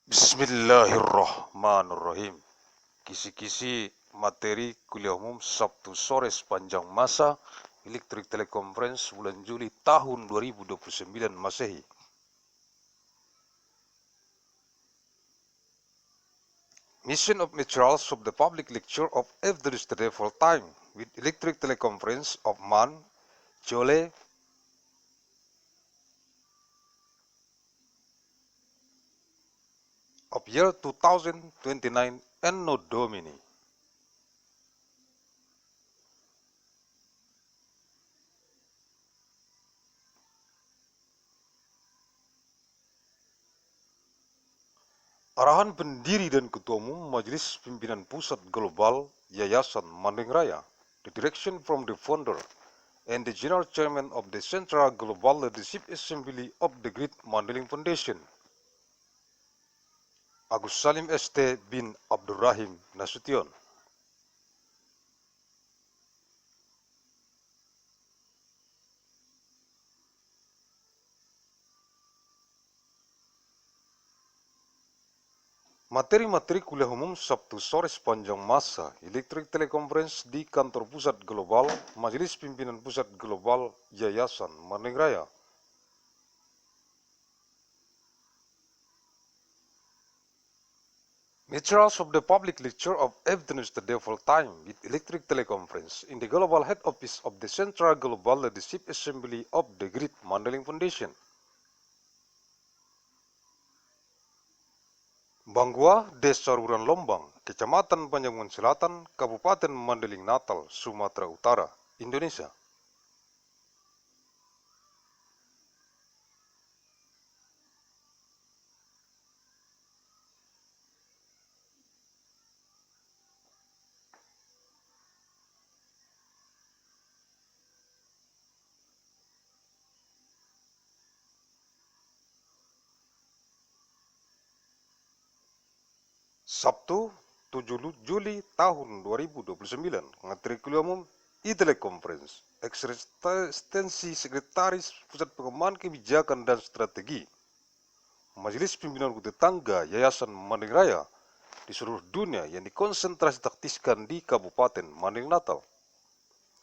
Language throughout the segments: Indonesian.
Bismillahirrahmanirrahim. Kisi-kisi materi kuliah umum Sabtu sore sepanjang masa elektrik teleconference bulan Juli tahun 2029 Masehi. Mission of materials of the public lecture of Abdur yesterday full time with electric teleconference of Juli of year 2029 ANNO DOMINI. Arahan Pendiri dan Ketua Umum Majelis Pimpinan Pusat Global Yayasan Raya, the direction from the founder and the General Chairman of the Central Global Leadership Assembly of the Great Mandailing Foundation, Agussalim St. bin Abdur Rahim Nasution. Materi-materi kuliah umum Sabtu sore sepanjang masa elektrik teleconference di kantor pusat global Majelis Pimpinan Pusat Global Yayasan Raya. Materials of the public lecture of Abdur yesterday full time with electric teleconference in the global head office of the Central Global Leadership Assembly of the Great Mandailing Foundation. Banggua, Desa Ruran Lombang, Kecamatan Panjangmuan Selatan, Kabupaten Mandailing Natal, Sumatera Utara, Indonesia. Sabtu 7 Juli tahun 2029, Materi kuliah umum Teleconference, Ekstensi Sekretaris Pusat Pengembangan Kebijakan dan Strategi, Majelis Pimpinan Tetangga Yayasan Raya di seluruh dunia yang dikonsentrasi taktiskan di Kabupaten Mandailing Natal,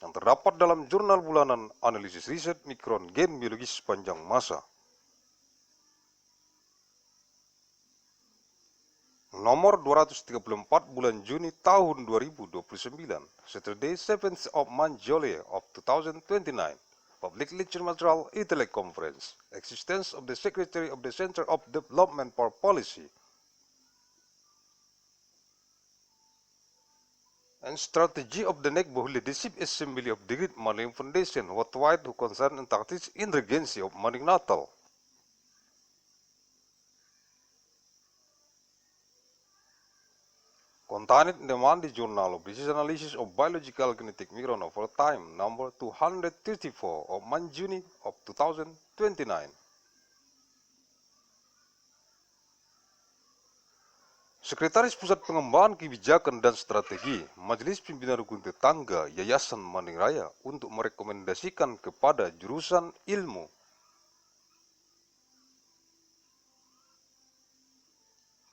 yang terdapat dalam jurnal bulanan analisis riset mikron gen biologis sepanjang masa. Nomor 234 bulan Juni tahun 2029, Saturday 7th of Juli of 2029, Public Lecture Material Teleconference, Existence of the Secretary of the Center of Development for Policy and Strategy of the Neighborhood Leadership Assembly of the Great Mandailing Foundation worldwide who concern and tactics in the Regency of Mandailing Natal. Contained in the Monday Journal of Disease Analysis of Biological Genetic Micron of all time, number 234 of Juni of 2029. Sekretaris Pusat Pengembangan Kebijakan dan Strategi Majelis Pimpinan Rukun Tetangga Yayasan Raya untuk merekomendasikan kepada jurusan ilmu,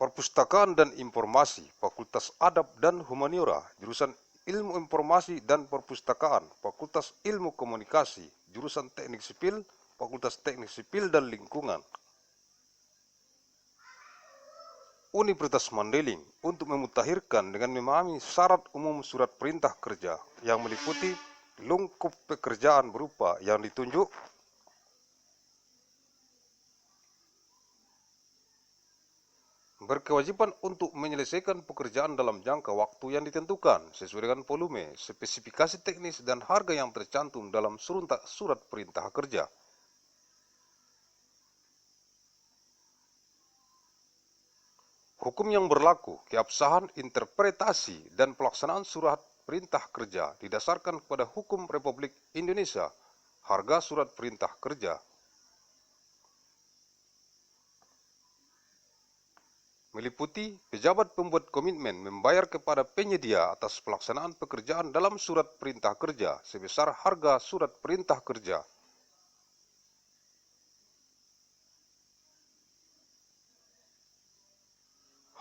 Perpustakaan dan Informasi, Fakultas Adab dan Humaniora, jurusan Ilmu Informasi dan Perpustakaan, Fakultas Ilmu Komunikasi, jurusan Teknik Sipil, Fakultas Teknik Sipil dan Lingkungan, Universitas Mandailing untuk memutakhirkan dengan memahami syarat umum surat perintah kerja yang meliputi lingkup pekerjaan berupa yang ditunjuk, berkewajiban untuk menyelesaikan pekerjaan dalam jangka waktu yang ditentukan sesuai dengan volume, spesifikasi teknis dan harga yang tercantum dalam surat perintah kerja. Hukum yang berlaku, keabsahan, interpretasi, dan pelaksanaan surat perintah kerja didasarkan kepada Hukum Republik Indonesia, harga surat perintah kerja, meliputi pejabat pembuat komitmen membayar kepada penyedia atas pelaksanaan pekerjaan dalam surat perintah kerja sebesar harga surat perintah kerja.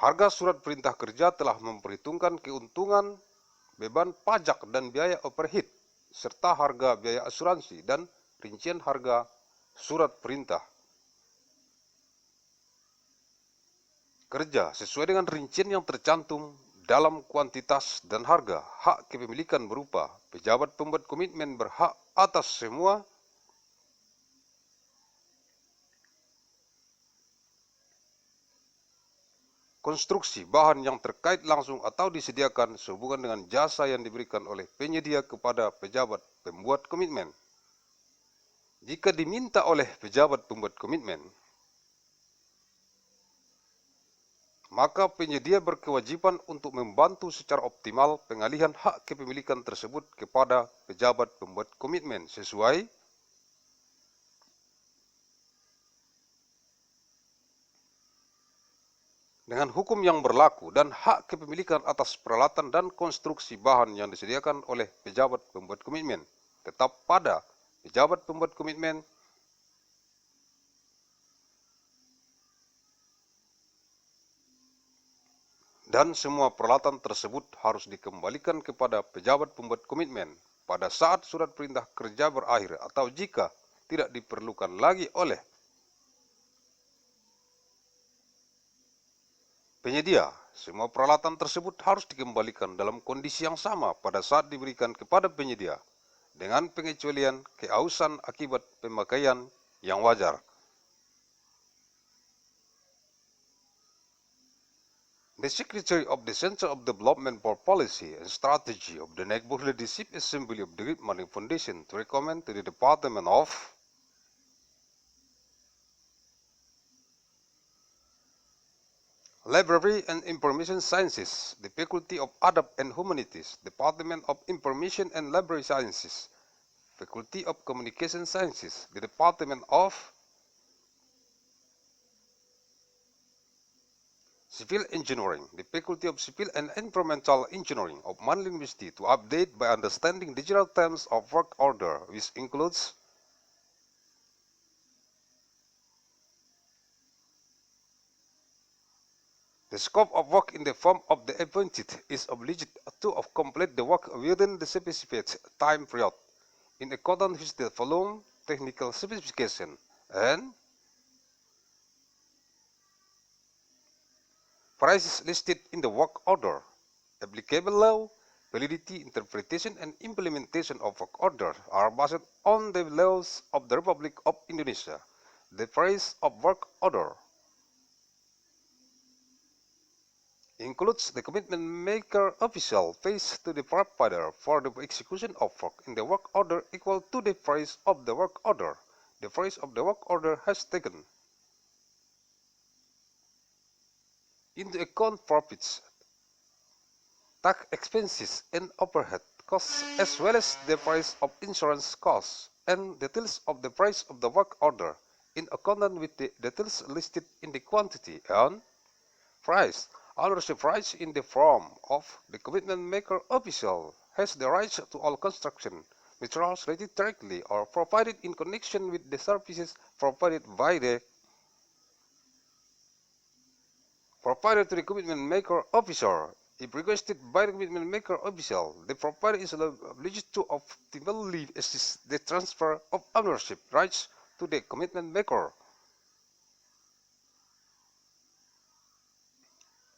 Harga surat perintah kerja telah memperhitungkan keuntungan, beban pajak dan biaya overhead, serta harga biaya asuransi dan rincian harga surat perintah kerja sesuai dengan rincian yang tercantum dalam kuantitas dan harga. Hak kepemilikan berupa pejabat pembuat komitmen berhak atas semua konstruksi bahan yang terkait langsung atau disediakan sehubungan dengan jasa yang diberikan oleh penyedia kepada pejabat pembuat komitmen. Jika diminta oleh pejabat pembuat komitmen, maka penyedia berkewajiban untuk membantu secara optimal pengalihan hak kepemilikan tersebut kepada pejabat pembuat komitmen sesuai dengan hukum yang berlaku, dan hak kepemilikan atas peralatan dan konstruksi bahan yang disediakan oleh pejabat pembuat komitmen tetap pada pejabat pembuat komitmen dan semua peralatan tersebut harus dikembalikan kepada pejabat pembuat komitmen pada saat surat perintah kerja berakhir atau jika tidak diperlukan lagi oleh penyedia. Semua peralatan tersebut harus dikembalikan dalam kondisi yang sama pada saat diberikan kepada penyedia, dengan pengecualian keausan akibat pemakaian yang wajar. The Secretary of the Center of Development for Policy and Strategy of the Neighborhood Leadership Assembly of the Great Money Foundation to recommend to the Department of Library and Information Sciences, the Faculty of Adab and Humanities, Department of Information and Library Sciences, Faculty of Communication Sciences, the Department of Civil Engineering, the Faculty of Civil and Environmental Engineering of Mandailing University to update by understanding digital terms of work order, which includes the scope of work in the form of the appointed is obliged to complete the work within the specified time period in accordance with the following technical specification and prices listed in the work order. Applicable law, validity, interpretation, and implementation of work order are based on the laws of the Republic of Indonesia. The price of work order includes the commitment maker official pays to the provider for the execution of work in the work order equal to the price of the work order. The price of the work order has taken into account profits, tax expenses, and overhead costs, as well as the price of insurance costs and details of the price of the work order in accordance with the details listed in the quantity and price. Ownership rights in the form of the commitment maker official has the rights to all construction materials related directly or provided in connection with the services provided by the provider to the commitment maker officer. If requested by the commitment maker official, the provider is obliged to optimally assist the transfer of ownership rights to the commitment maker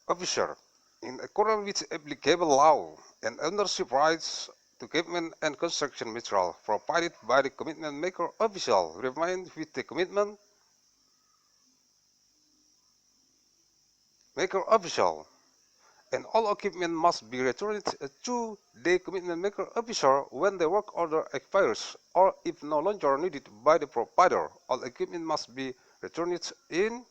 officer in accordance with applicable law, and ownership rights to equipment and construction material provided by the commitment maker official remain with the commitment maker official, and all equipment must be returned to the commitment maker officer when the work order expires, or if no longer needed by the provider, all equipment must be returned in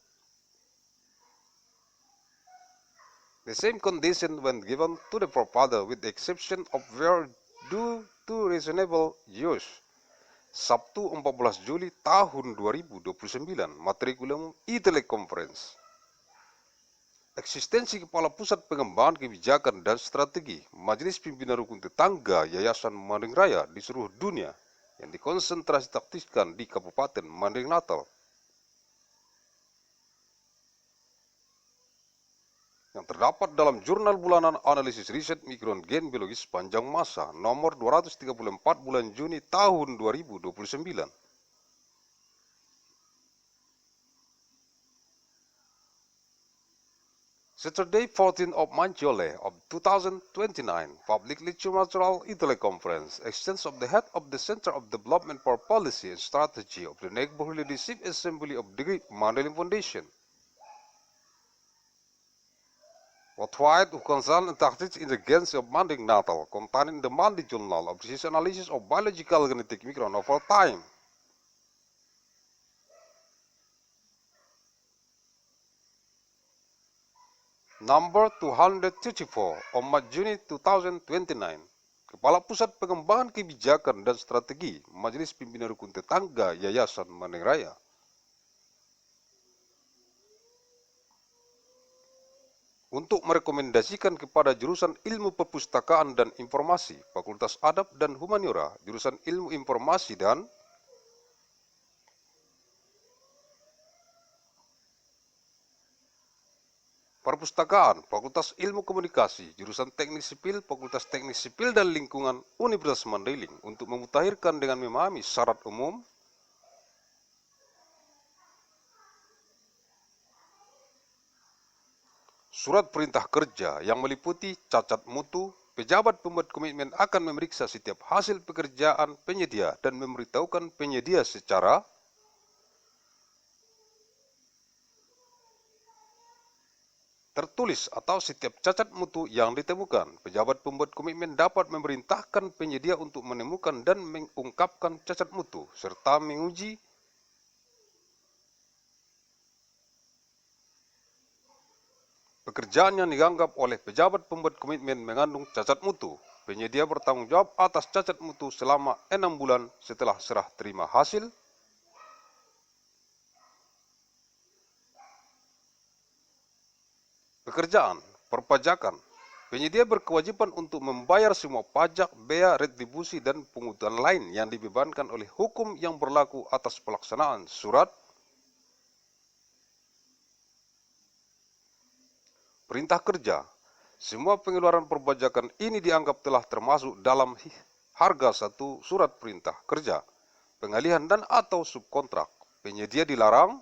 the same condition when given to the provider, with the exception of where due to reasonable use. Sabtu 14 Juli tahun 2029, materi kuliah umum Teleconference. Eksistensi Kepala Pusat Pengembangan Kebijakan dan Strategi Majelis Pimpinan Rukun Tetangga Yayasan Mandailing Raya di seluruh dunia yang dikonsentrasi taktiskan di Kabupaten Mandailing Natal. yang terdapat dalam jurnal bulanan analisis riset mikron gen biologis sepanjang masa nomor 234 bulan Juni tahun 2029. Saturday, 14th of Juli of 2029, Public Lecture Material Teleconference, Exchange of the Head of the Center of Development for Policy and Strategy of the Neighborhood Leadership Assembly of the Mandailing Foundation. Worldwide who concern and tactics in the Gens of Mandailing Natal, containing the Mandailing Journal of Disease Analysis of Biological Genetic Micron over Time. Number 234 on Juni 2029. Kepala Pusat Pengembangan Kebijakan dan Strategi Majelis Pimpinan Rukun Tetangga Yayasan Raya. Untuk merekomendasikan kepada jurusan Ilmu Perpustakaan dan Informasi, Fakultas Adab dan Humaniora, jurusan Ilmu Informasi dan Perpustakaan, Fakultas Ilmu Komunikasi, jurusan Teknik Sipil, Fakultas Teknik Sipil dan Lingkungan Universitas Mandailing untuk memutakhirkan dengan memahami syarat umum, surat perintah kerja yang meliputi cacat mutu. Pejabat pembuat komitmen akan memeriksa setiap hasil pekerjaan penyedia dan memberitahukan penyedia secara tertulis atau setiap cacat mutu yang ditemukan. Pejabat pembuat komitmen dapat memerintahkan penyedia untuk menemukan dan mengungkapkan cacat mutu serta menguji pekerjaan yang dianggap oleh pejabat pembuat komitmen mengandung cacat mutu. Penyedia bertanggung jawab atas cacat mutu selama 6 bulan setelah serah terima hasil. Pekerjaan, perpajakan. Penyedia berkewajiban untuk membayar semua pajak, bea, retribusi, dan pungutan lain yang dibebankan oleh hukum yang berlaku atas pelaksanaan surat perintah kerja. Semua pengeluaran perpajakan ini dianggap telah termasuk dalam harga satu surat perintah kerja, pengalihan dan atau subkontrak. Penyedia dilarang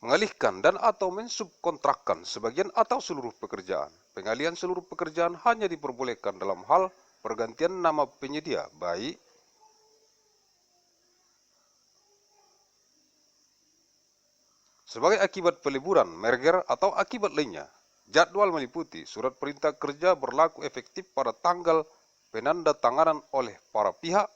mengalihkan dan atau mensubkontrakkan sebagian atau seluruh pekerjaan. Pengalihan seluruh pekerjaan hanya diperbolehkan dalam hal pergantian nama penyedia, baik sebagai akibat peleburan, merger, atau akibat lainnya. Jadwal meliputi surat perintah kerja berlaku efektif pada tanggal penandatanganan oleh para pihak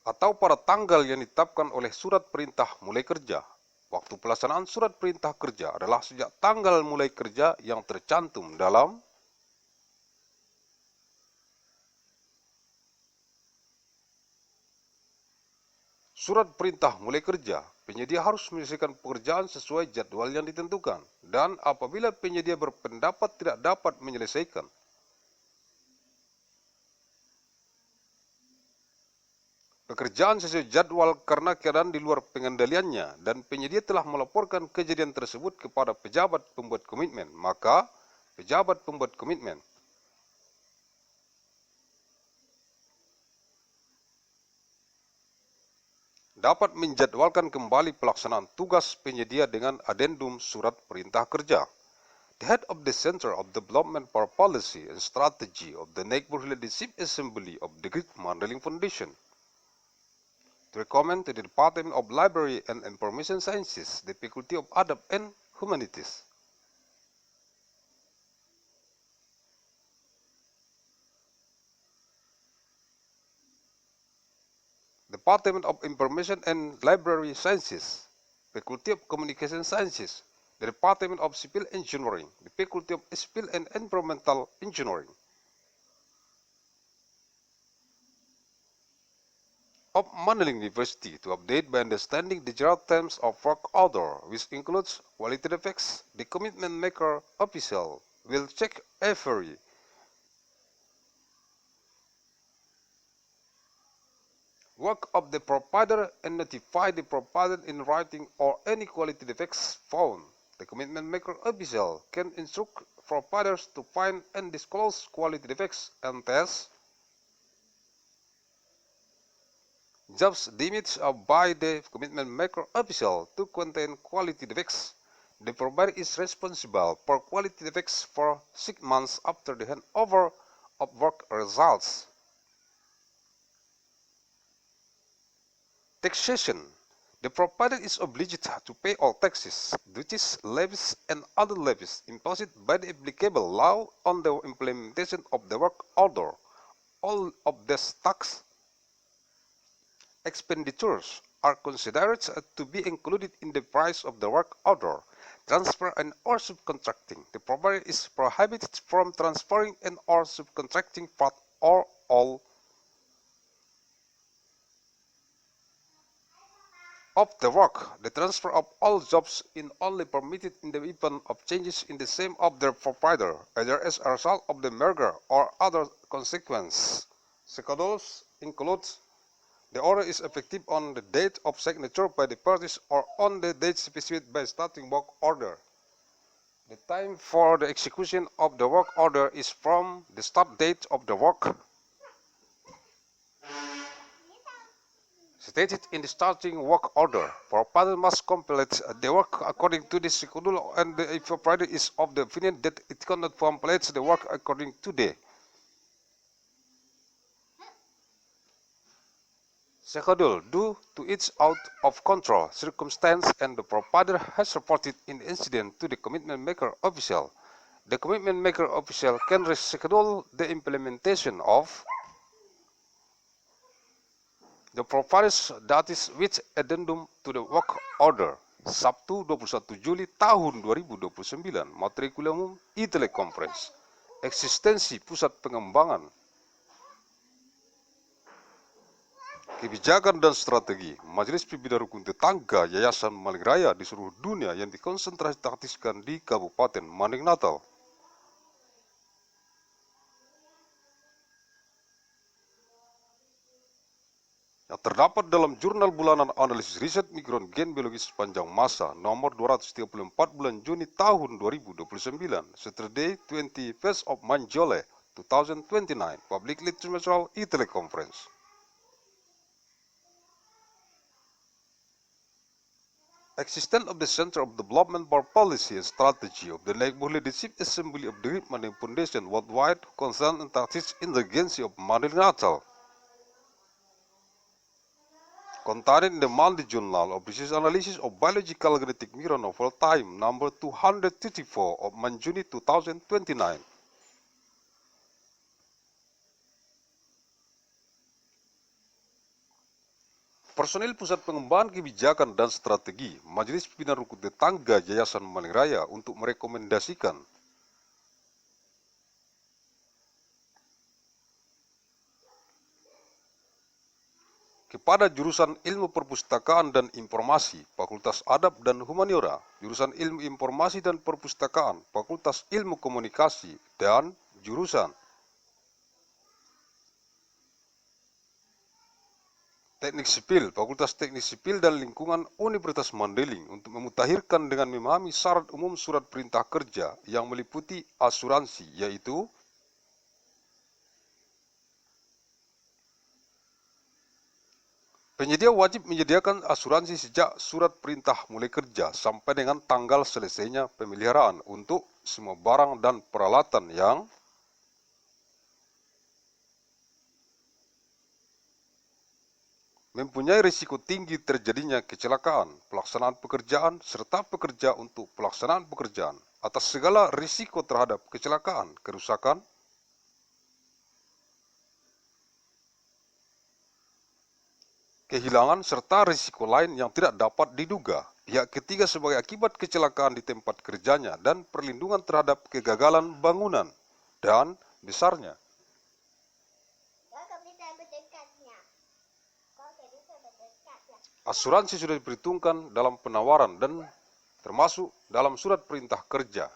atau pada tanggal yang ditetapkan oleh surat perintah mulai kerja. Waktu pelaksanaan surat perintah kerja adalah sejak tanggal mulai kerja yang tercantum dalam surat perintah mulai kerja. Penyedia harus menyelesaikan pekerjaan sesuai jadwal yang ditentukan, dan apabila penyedia berpendapat tidak dapat menyelesaikan pekerjaan sesuai jadwal karena keadaan di luar pengendaliannya dan penyedia telah melaporkan kejadian tersebut kepada pejabat pembuat komitmen, maka pejabat pembuat komitmen dapat menjadwalkan kembali pelaksanaan tugas penyedia dengan adendum surat perintah kerja. The head of the Center of Development for Policy and Strategy of the Neighborhood Leadership Assembly of the Great Mandailing Foundation to recommend to the Department of Library and Information Sciences, the Faculty of Adab and Humanities, Department of Information and Library Sciences, Faculty of Communication Sciences, the Department of Civil Engineering, the Faculty of Civil and Environmental Engineering, of Mandailing University to update by understanding the general terms of work order, which includes quality defects. The commitment maker official will check every work of the provider and notify the provider in writing or any quality defects found. The commitment maker official can instruct providers to find and disclose quality defects and test jobs deemed by the commitment maker official to contain quality defects. The provider is responsible for quality defects for 6 months after the handover of work results. Taxation. The provider is obliged to pay all taxes, duties, levies, and other levies imposed by the applicable law on the implementation of the work order. All of these tax expenditures are considered to be included in the price of the work order. Transfer and or subcontracting. The provider is prohibited from transferring and or subcontracting part or all of the work. The transfer of all jobs is only permitted in the event of changes in the same of the provider, either as a result of the merger or other consequence. Schedules includes the order is effective on the date of signature by the parties or on the date specified by starting work order. The time for the execution of the work order is from the start date of the work stated in the starting work order. Provider must complete the work according to the schedule, and if a provider is of the opinion that it cannot complete the work according to the schedule due to its out of control circumstance and the provider has reported an incident to the commitment maker official, the commitment maker official can reschedule the implementation of the provider's datis with addendum to the work order. Sabtu 21 Juli tahun 2029, materi kuliah umum Teleconference, eksistensi pusat pengembangan kebijakan dan strategi Majelis Pimpinan Rukun Tetangga Yayasan Raya di seluruh dunia yang dikonsentrasikan di Kabupaten Mandailing Natal. Yang terdapat dalam jurnal bulanan analisis riset mikron gen biologis sepanjang masa nomor 234 bulan Juni tahun 2029, Saturday 21st of Juli 2029, publicly transmitted Teleconference. Existence of the Center of Development for Policy and Strategy of the Neighborhood Leadership Assembly of the Mandailing Foundation worldwide concerned and tactics in the agency of Mandailing Natal. Contained in the monthly journal of research analysis of biological genetic mirror novel time number 234 of Juni 2029. Personil Pusat Pengembangan Kebijakan dan Strategi Majelis Pimpinan Rukun Tetangga Yayasan Raya untuk merekomendasikan kepada jurusan Ilmu Perpustakaan dan Informasi, Fakultas Adab dan Humaniora, jurusan Ilmu Informasi dan Perpustakaan, Fakultas Ilmu Komunikasi, dan jurusan Teknik Sipil, Fakultas Teknik Sipil dan Lingkungan Universitas Mandailing untuk memutakhirkan dengan memahami syarat umum surat perintah kerja yang meliputi asuransi, yaitu penyedia wajib menyediakan asuransi sejak surat perintah mulai kerja sampai dengan tanggal selesainya pemeliharaan untuk semua barang dan peralatan yang mempunyai risiko tinggi terjadinya kecelakaan, pelaksanaan pekerjaan, serta pekerja untuk pelaksanaan pekerjaan atas segala risiko terhadap kecelakaan, kerusakan, kehilangan, serta risiko lain yang tidak dapat diduga pihak ketiga sebagai akibat kecelakaan di tempat kerjanya dan perlindungan terhadap kegagalan bangunan dan besarnya. Asuransi sudah diperhitungkan dalam penawaran dan termasuk dalam surat perintah kerja.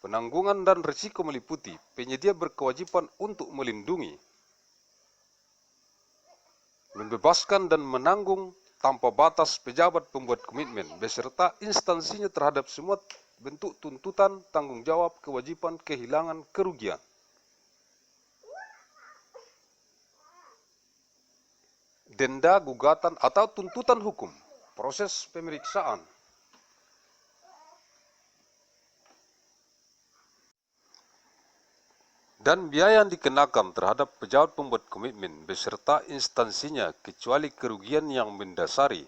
Penanggungan dan risiko meliputi penyedia berkewajiban untuk melindungi membebaskan dan menanggung tanpa batas pejabat pembuat komitmen beserta instansinya terhadap semua bentuk tuntutan, tanggung jawab, kewajiban, kehilangan, kerugian. Denda, gugatan, atau tuntutan hukum, proses pemeriksaan, dan biaya yang dikenakan terhadap pejabat pembuat komitmen beserta instansinya kecuali kerugian yang mendasari.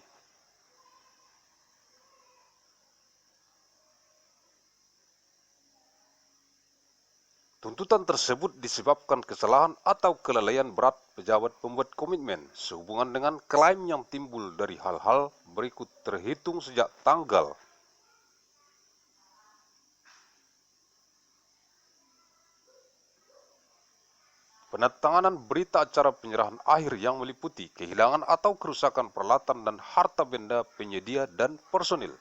Tuntutan tersebut disebabkan kesalahan atau kelalaian berat pejabat pembuat komitmen sehubungan dengan klaim yang timbul dari hal-hal berikut terhitung sejak tanggal penandatanganan berita acara penyerahan akhir yang meliputi kehilangan atau kerusakan peralatan dan harta benda penyedia dan personil.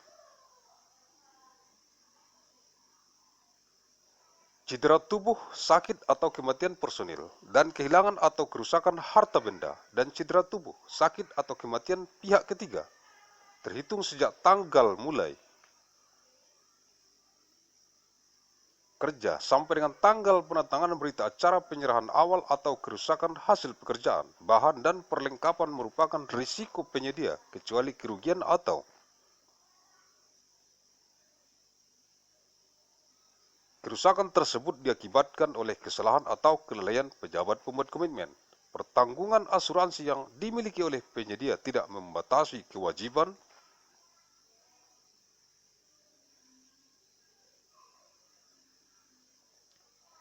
Cedera tubuh, sakit atau kematian personil, dan kehilangan atau kerusakan harta benda, dan cedera tubuh, sakit atau kematian pihak ketiga, terhitung sejak tanggal mulai kerja sampai dengan tanggal penandatanganan berita acara penyerahan awal atau kerusakan hasil pekerjaan, bahan dan perlengkapan merupakan risiko penyedia, kecuali kerugian atau kerusakan tersebut diakibatkan oleh kesalahan atau kelalaian pejabat pembuat komitmen. Pertanggungan asuransi yang dimiliki oleh penyedia tidak membatasi kewajiban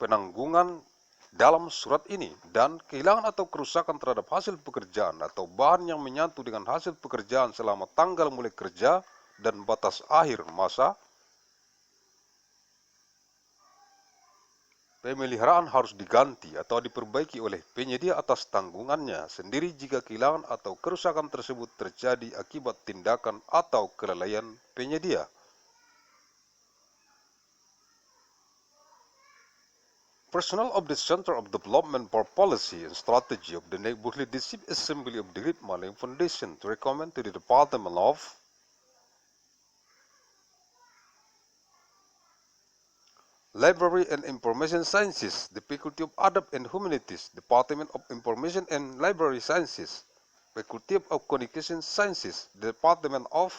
penanggungan dalam surat ini, dan kehilangan atau kerusakan terhadap hasil pekerjaan atau bahan yang menyatu dengan hasil pekerjaan selama tanggal mulai kerja dan batas akhir masa pemeliharaan harus diganti atau diperbaiki oleh penyedia atas tanggungannya sendiri jika kehilangan atau kerusakan tersebut terjadi akibat tindakan atau kelalaian penyedia. Personnel of the Center of Development for Policy and Strategy of the Neighborhood District Assembly of the Great Mandailing Foundation to recommend to the Department of Library and Information Sciences, the Faculty of Adab and Humanities, Department of Information and Library Sciences, Faculty of Communication Sciences, the Department of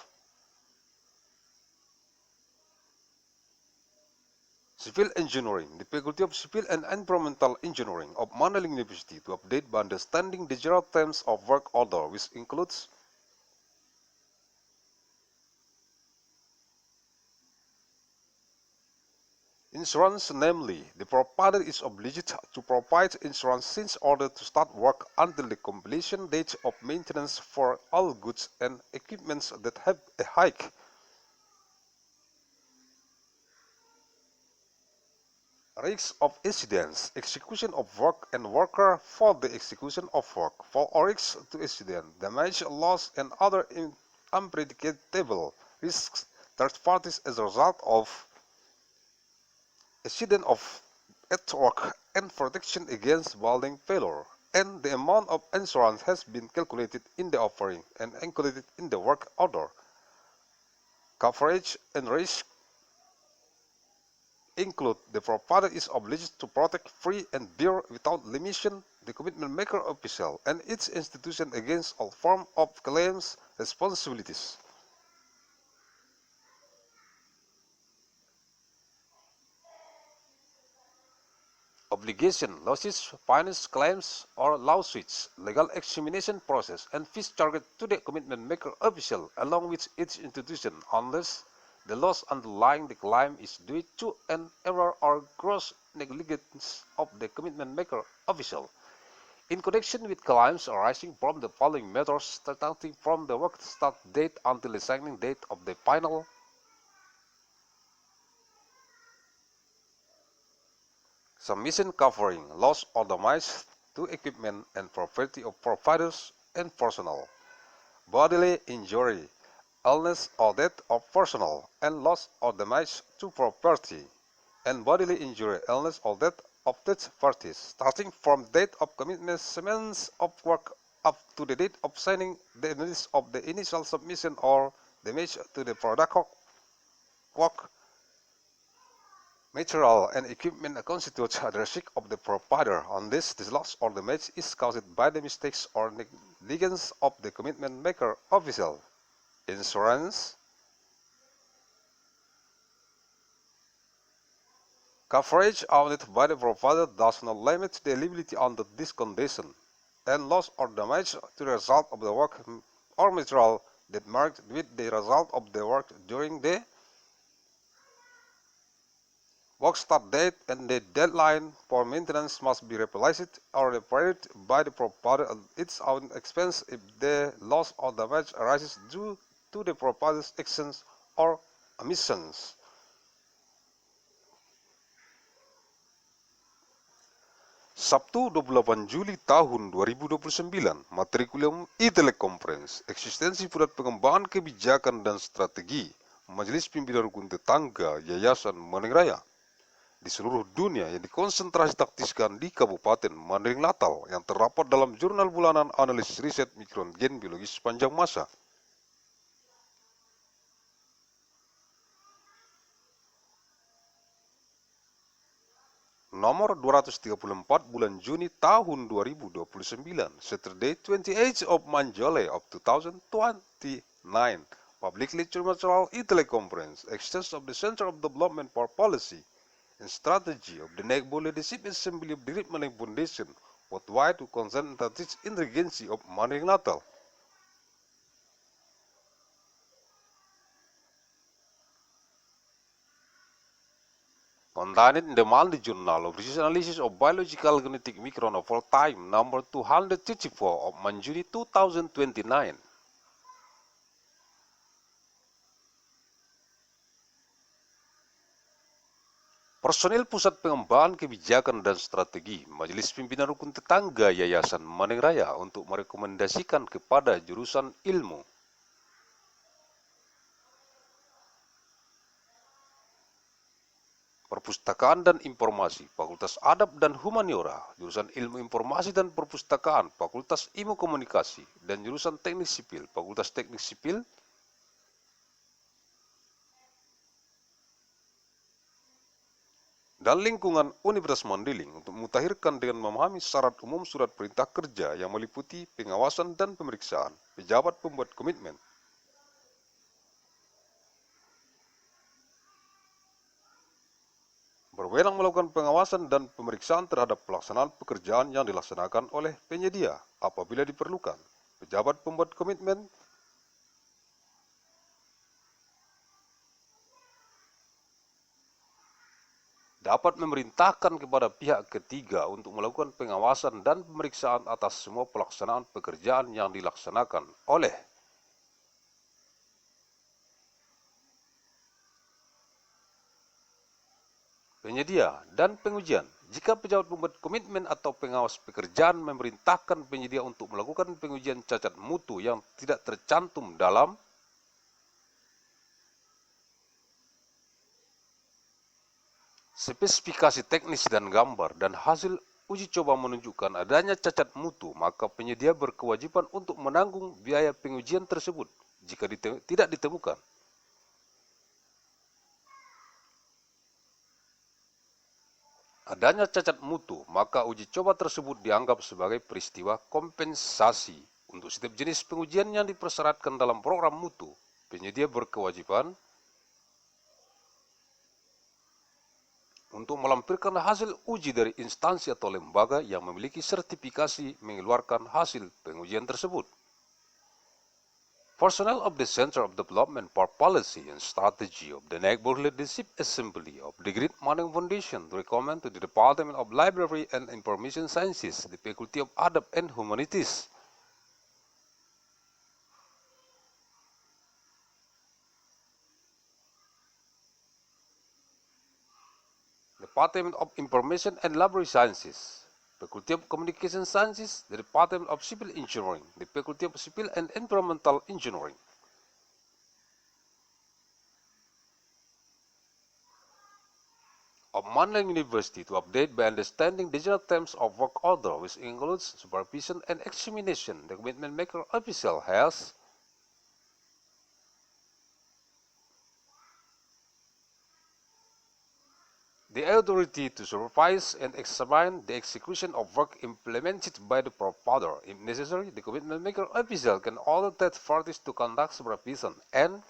Civil Engineering, the Faculty of Civil and Environmental Engineering of Mandailing University to update by understanding the general terms of work order, which includes insurance, namely, the provider is obliged to provide insurance since order to start work until the completion date of maintenance for all goods and equipments that have a hike. Risks of accidents, execution of work and worker for the execution of work, for risks to accident, damage, loss, and other unpredictable risks third parties as a result of accident of at work and protection against building failure, and the amount of insurance has been calculated in the offering and included in the work order. Coverage and risk include the provider is obliged to protect free and bear without limitation the commitment maker official and its institution against all form of claims responsibilities. Obligation, losses, finance claims or lawsuits, legal examination process, and fees charged to the commitment maker official along with its institution unless the loss underlying the claim is due to an error or gross negligence of the commitment maker official. In connection with claims arising from the following matters starting from the work start date until the signing date of the final submission covering loss or damage to equipment and property of providers and personnel, bodily injury, illness or death of personnel, and loss or damage to property, and bodily injury, illness or death of third parties, starting from date of commencement of work up to the date of signing the notice of the initial submission or damage to the product work material and equipment constitutes the risk of the provider. On this loss or damage is caused by the mistakes or negligence of the commitment maker official. Insurance coverage awarded by the provider does not limit the liability under this condition, and loss or damage to the result of the work or material that marked with the result of the work during the work start date and the deadline for maintenance must be replaced or repaired by the provider at its own expense if the loss or damage arises due to the provider's actions or omissions. Sabtu 28 Juli tahun 2029, materi kuliah umum Teleconference, eksistensi pusat pengembangan kebijakan dan strategi, Majelis Pimpinan Rukun Tetangga Yayasan Raya di seluruh dunia yang dikonsentrasi taktiskan di Kabupaten Mandailing Natal yang terdapat dalam jurnal bulanan analisis riset mikrogen biologis sepanjang masa. Nomor 234 bulan Juni tahun 2029, Saturday 28th of July of 2029, Public Lecture Material Teleconference, Extension of the Center of Development for Policy and Strategy of the Neighborhood Leadership Assembly of the Mandailing Foundation, worldwide to concern the interagency of Mandailing Natal. Contained in the Monthly Journal of Research Analysis of Biological Genetic Micronovel Time number 234 of Juni 2029. Personil Pusat Pengembangan Kebijakan dan Strategi Majelis Pimpinan Rukun Tetangga Yayasan Raya untuk merekomendasikan kepada jurusan ilmu, Perpustakaan dan Informasi, Fakultas Adab dan Humaniora, jurusan Ilmu Informasi dan Perpustakaan, Fakultas Ilmu Komunikasi, dan jurusan Teknik Sipil, Fakultas Teknik Sipil, dan lingkungan Universitas Mandailing untuk memutakhirkan dengan memahami syarat umum surat perintah kerja yang meliputi pengawasan dan pemeriksaan pejabat pembuat komitmen. Berwenang melakukan pengawasan dan pemeriksaan terhadap pelaksanaan pekerjaan yang dilaksanakan oleh penyedia apabila diperlukan. Pejabat pembuat komitmen dapat memerintahkan kepada pihak ketiga untuk melakukan pengawasan dan pemeriksaan atas semua pelaksanaan pekerjaan yang dilaksanakan oleh penyedia dan pengujian. Jika pejabat pembuat komitmen atau pengawas pekerjaan memerintahkan penyedia untuk melakukan pengujian cacat mutu yang tidak tercantum dalam spesifikasi teknis dan gambar dan hasil uji coba menunjukkan adanya cacat mutu, maka penyedia berkewajiban untuk menanggung biaya pengujian tersebut jika tidak ditemukan. Adanya cacat mutu, maka uji coba tersebut dianggap sebagai peristiwa kompensasi. Untuk setiap jenis pengujian yang dipersyaratkan dalam program mutu, penyedia berkewajiban untuk melampirkan hasil uji dari instansi atau lembaga yang memiliki sertifikasi mengeluarkan hasil pengujian tersebut. Personnel of the Center of Development for Policy and Strategy of the Neighborhood Leadership Assembly of the Great Mandailing Foundation recommend to the Department of Library and Information Sciences, the Faculty of Adab and Humanities, Department of Information and Library Sciences, Faculty of Communication Sciences, the Department of Civil Engineering, the Faculty of Civil and Environmental Engineering, of Mandailing University to update by understanding the general terms of work order, which includes supervision and examination. The commitment maker official has the authority to supervise and examine the execution of work implemented by the provider. If necessary, the commitment maker official can order third parties to conduct supervision and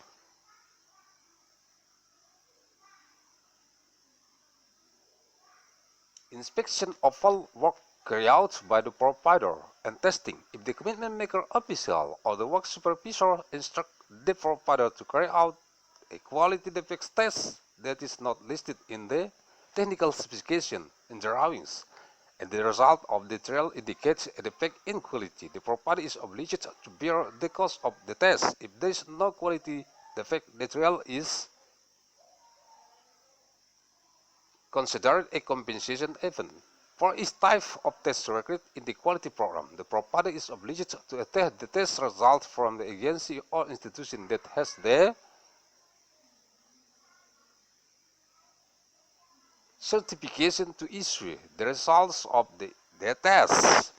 inspection of all work carried out by the provider and testing. If the commitment maker official or the work supervisor instruct the provider to carry out a quality defects test that is not listed in the technical specification and drawings, and the result of the trial indicates a defect in quality, the provider is obliged to bear the cost of the test. If there is no quality defect, the trial is considered a compensation event. For each type of test required in the quality program, the provider is obliged to attest the test result from the agency or institution that has the certification to issue the results of the test.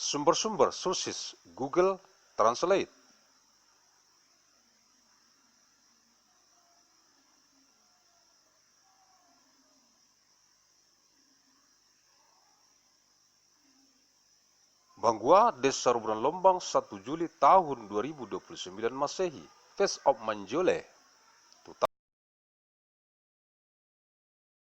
Sumber-sumber sources Google Translate. Bangua Desa Bulan Lombang 1 Juli tahun 2029 Masehi. Face of Manjole.